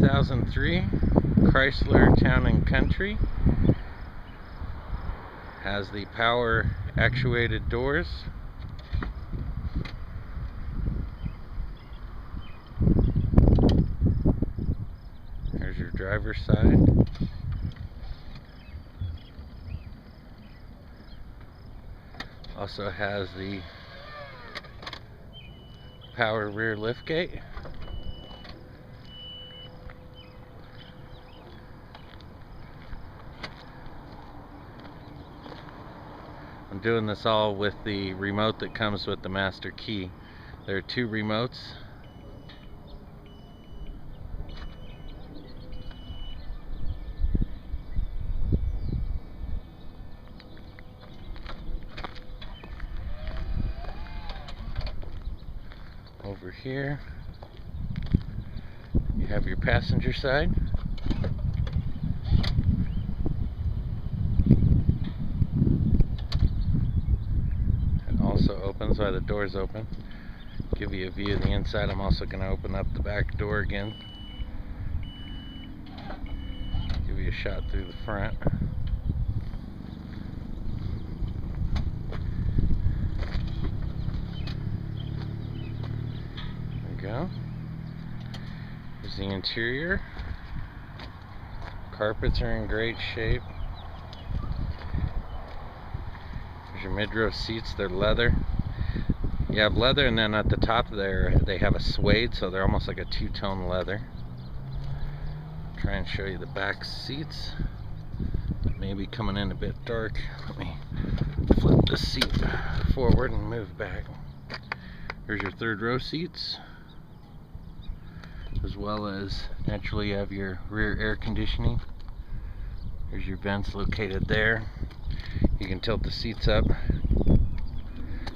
2003 Chrysler Town & Country. Has the power actuated doors. There's your driver's side. Also has the power rear liftgate. I'm doing this all with the remote that comes with the master key. There are two remotes. Over here you have your passenger side. It also opens while the door's open. Give you a view of the inside. I'm also going to open up the back door again. Give you a shot through the front. Go. Here's the interior. Carpets are in great shape. There's your mid-row seats. They're leather. You have leather, and then at the top there they have a suede, so they're almost like a two-tone leather. Try and show you the back seats. Maybe coming in a bit dark. Let me flip the seat forward and move back. Here's your third row seats, as well as naturally you have your rear air conditioning. There's your vents located there. You can tilt the seats up.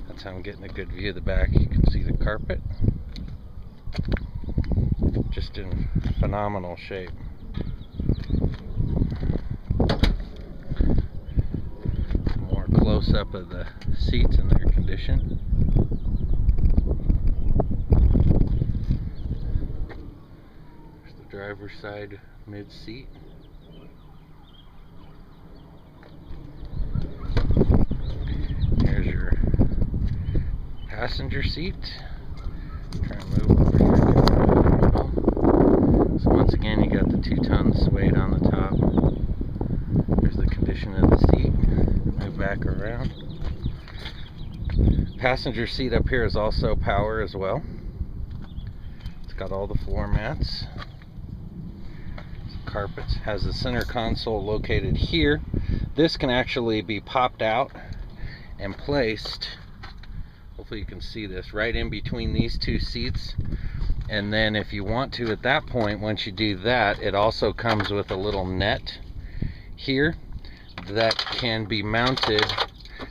That's how I'm getting a good view of the back. You can see the carpet. Just in phenomenal shape. More close up of the seats and their condition. Driver's side mid seat. Here's your passenger seat. Try and move over here. So once again, you got the two-ton suede on the top. There's the condition of the seat. Move back around. Passenger seat up here is also power as well. It's got all the floor mats. Carpets. Has the center console located here. This can actually be popped out and placed, hopefully you can see this, right in between these two seats. And then if you want to, at that point, once you do that, it also comes with a little net here that can be mounted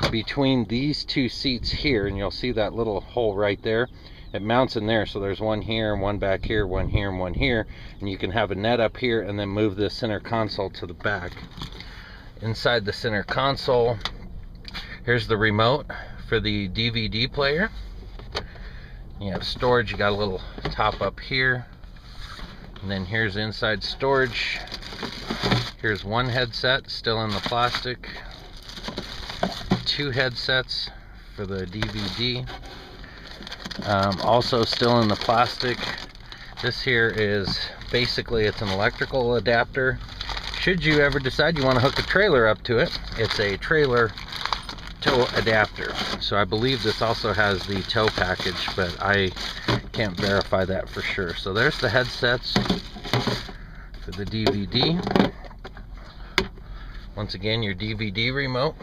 between these two seats here, and you'll see that little hole right there. It mounts in there, so there's one here and one back here, one here and one here, and you can have a net up here and then move the center console to the back. Inside the center console, here's the remote for the DVD player. You have storage. You got a little top up here, and then here's inside storage. Here's one headset still in the plastic, two headsets for the DVD. Also still in the plastic. This here is basically, it's an electrical adapter. Should you ever decide you want to hook a trailer up to it, it's a trailer tow adapter. So I believe this also has the tow package, but I can't verify that for sure. So there's the headsets for the DVD. Once again, your DVD remote.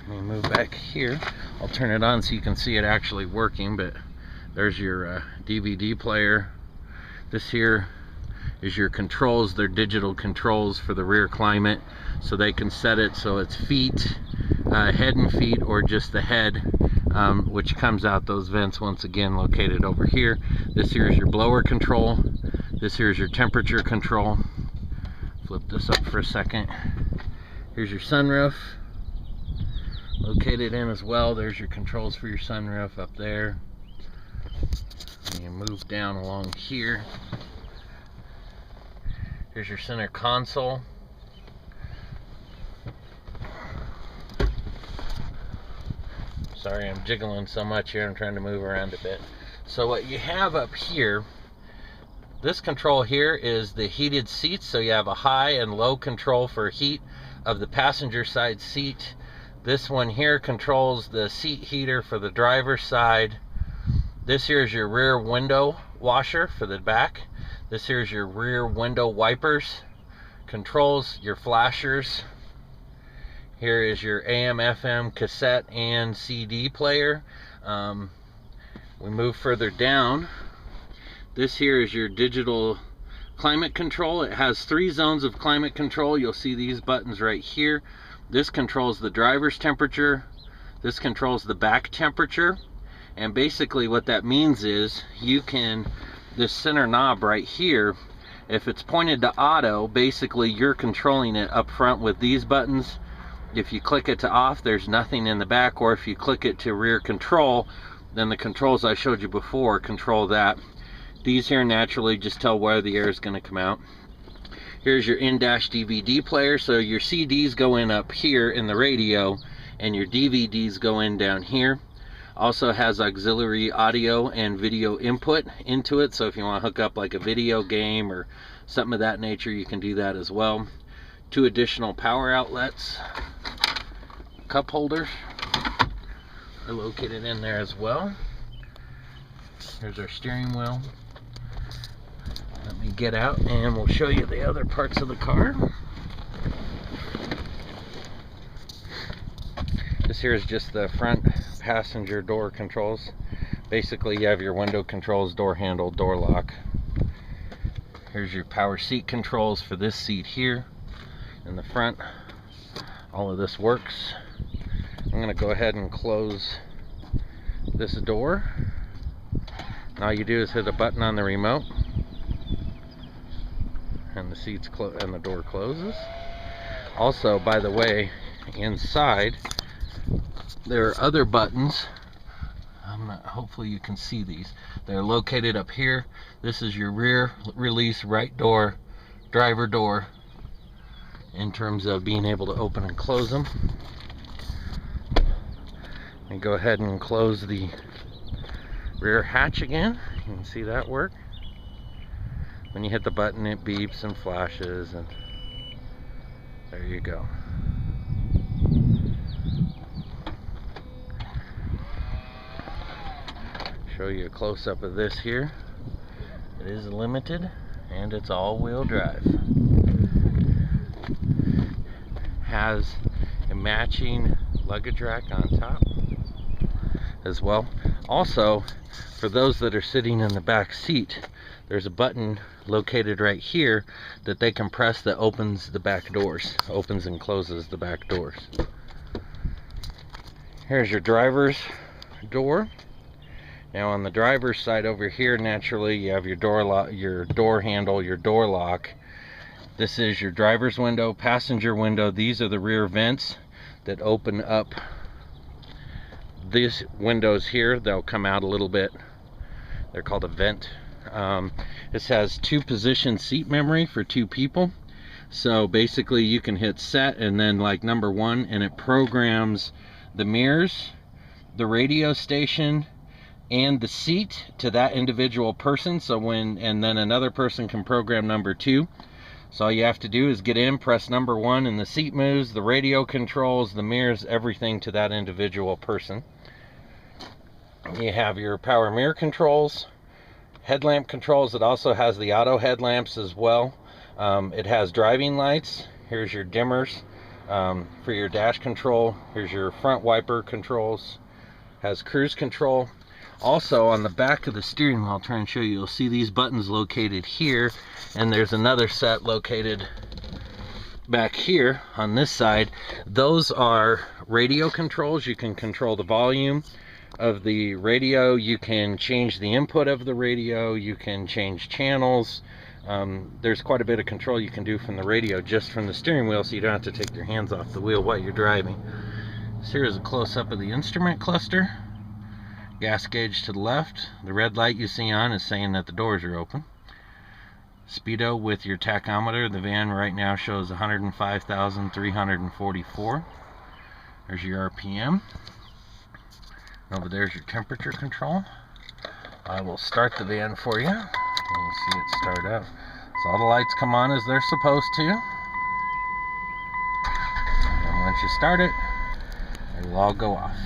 Let me move back here. I'll turn it on so you can see it actually working, but there's your DVD player. This here is your controls. They're digital controls for the rear climate, so they can set it so it's feet, head and feet, or just the head, which comes out those vents once again located over here. This here is your blower control. This here is your temperature control. Flip this up for a second. Here's your sunroof located in as well. There's your controls for your sunroof up there. You move down along here. Here's your center console. Sorry, I'm jiggling so much here. I'm trying to move around a bit. So what you have up here, this control here is the heated seats. So you have a high and low control for heat of the passenger side seat. This one here controls the seat heater for the driver's side. This here is your rear window washer for the back. This here is your rear window wipers. Controls your flashers. Here is your AM, FM, cassette, and CD player. We move further down. This here is your digital climate control. It has 3 zones of climate control. You'll see these buttons right here. This controls the driver's temperature. This controls the back temperature. And basically what that means is you can, this center knob right here, if it's pointed to auto, basically you're controlling it up front with these buttons. If you click it to off, there's nothing in the back, or if you click it to rear control, then the controls I showed you before control that. These here naturally just tell where the air is going to come out. Here's your in-dash DVD player, so your CDs go in up here in the radio, and your DVDs go in down here. Also has auxiliary audio and video input into it, so if you want to hook up like a video game or something of that nature, you can do that as well. 2 additional power outlets. Cup holders are located in there as well. Here's our steering wheel. Let me get out and we'll show you the other parts of the car. This here is just the front passenger door controls. Basically you have your window controls, door handle, door lock. Here's your power seat controls for this seat here in the front. All of this works. I'm going to go ahead and close this door. And all you do is hit a button on the remote, and the seats and the door closes. Also, by the way, inside there are other buttons. Hopefully you can see these. They're located up here. This is your rear release right door, driver door, in terms of being able to open and close them. And go ahead and close the rear hatch again. You can see that work. When you hit the button, it beeps and flashes, and there you go. Show you a close-up of this here. It is limited, and it's all-wheel drive. Has a matching luggage rack on top as well. Also, for those that are sitting in the back seat, there's a button located right here that they can press that opens the back doors, opens and closes the back doors. Here's your driver's door. Now on the driver's side over here, naturally you have your door lock, your door handle, your door lock. This is your driver's window, passenger window. These are the rear vents that open up. These windows here, they'll come out a little bit. They're called a vent. This has 2-position seat memory for 2 people. So basically you can hit set and then like number 1, and it programs the mirrors, the radio station, and the seat to that individual person. So and then another person can program number 2. So all you have to do is get in, press number 1, and the seat moves, the radio controls, the mirrors, everything to that individual person. You have your power mirror controls, headlamp controls. It also has the auto headlamps as well. It has driving lights. Here's your dimmers for your dash control. Here's your front wiper controls. Has cruise control. Also on the back of the steering wheel, I'll try and show you, you'll see these buttons located here, and there's another set located back here on this side. Those are radio controls. You can control the volume of the radio, you can change the input of the radio, you can change channels. There's quite a bit of control you can do from the radio just from the steering wheel, so you don't have to take your hands off the wheel while you're driving. So here's a close-up of the instrument cluster. Gas gauge to the left. The red light you see on is saying that the doors are open. Speedo with your tachometer. The van right now shows 105,344. There's your RPM. Over there's your temperature control. I will start the van for you. We'll see it start up. So all the lights come on as they're supposed to. And once you start it, they will all go off.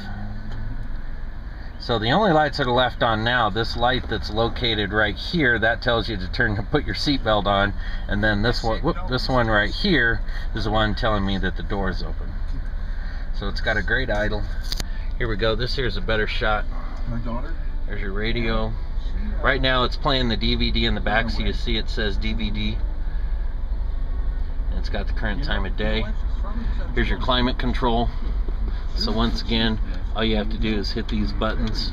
So the only lights that are left on now, this light that's located right here, that tells you to put your seatbelt on, and then this one right here is the one telling me that the door is open. So it's got a great idle. Here we go. This here's a better shot. My daughter. There's your radio. Right now it's playing the DVD in the back, so you see it says DVD. And it's got the current time of day. Here's your climate control. So once again, all you have to do is hit these buttons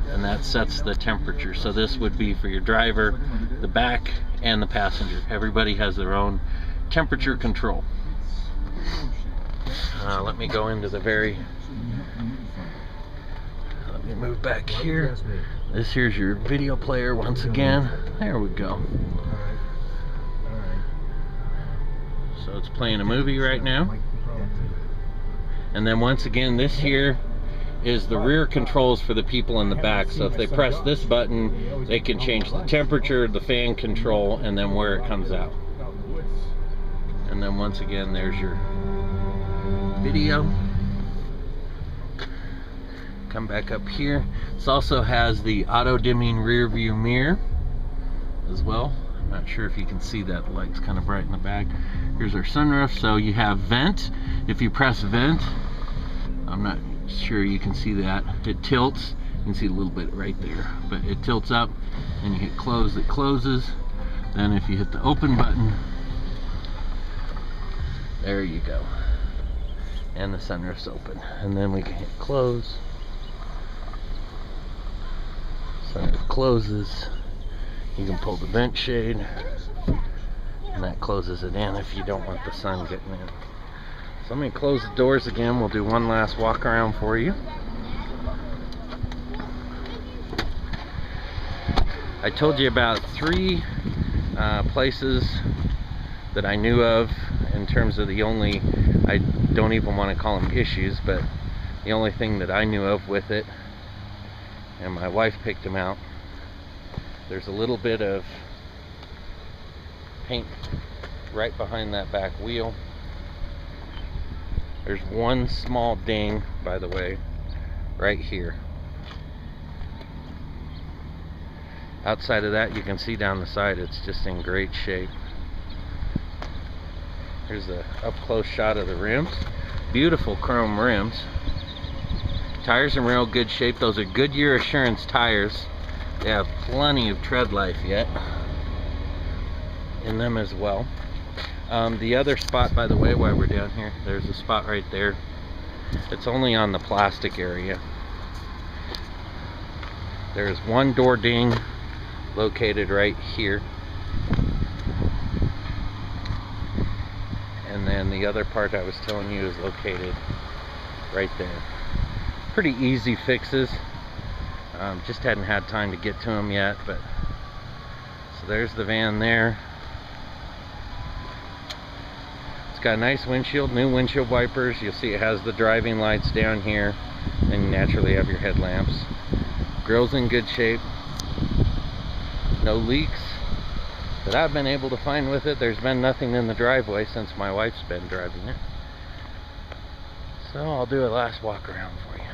and that sets the temperature. So this would be for your driver, the back, and the passenger. Everybody has their own temperature control. Let me go into the let me move back here. This here's your video player once again. There we go. So it's playing a movie right now. And then once again, this here is the rear controls for the people in the back. So if they press this button, they can change the temperature, the fan control, and then where it comes out. And then once again, there's your video. Come back up here. This also has the auto dimming rear view mirror as well. I'm not sure if you can see that. The light's kind of bright in the back. Here's our sunroof. So you have vent. If you press vent, I'm not sure you can see that. It tilts. You can see a little bit right there, but it tilts up, and you hit close, it closes. Then if you hit the open button, there you go. And the sunroof's open. And then we can hit close. Sunroof closes. You can pull the vent shade, and that closes it in if you don't want the sun getting in. So let me close the doors again. We'll do one last walk around for you. I told you about 3 places that I knew of in terms of the only, I don't even want to call them issues, but the only thing that I knew of with it, and my wife picked them out. There's a little bit of paint right behind that back wheel. There's one small ding, by the way, right here. Outside of that, you can see down the side, it's just in great shape. Here's the up-close shot of the rims. Beautiful chrome rims. Tires in real good shape. Those are Goodyear Assurance tires. They have plenty of tread life yet in them as well. The other spot, by the way, while we're down here, there's a spot right there. It's only on the plastic area. There's one door ding located right here. And then the other part I was telling you is located right there. Pretty easy fixes. Just hadn't had time to get to them yet, but so there's the van there. It's got a nice windshield, new windshield wipers. You'll see it has the driving lights down here, and you naturally have your headlamps. Grill's in good shape. No leaks that I've been able to find with it. There's been nothing in the driveway since my wife's been driving it. So I'll do a last walk around for you.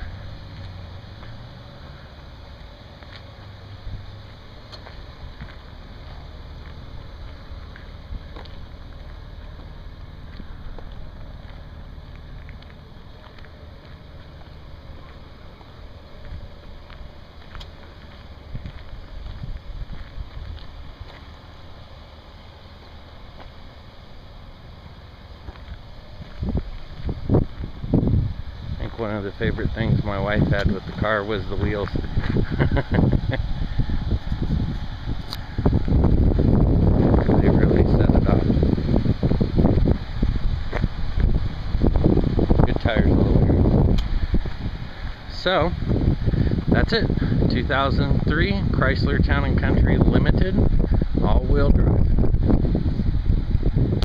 One of the favorite things my wife had with the car was the wheels. They really set it off. Good tires all the way. So that's it. 2003 Chrysler Town & Country Limited.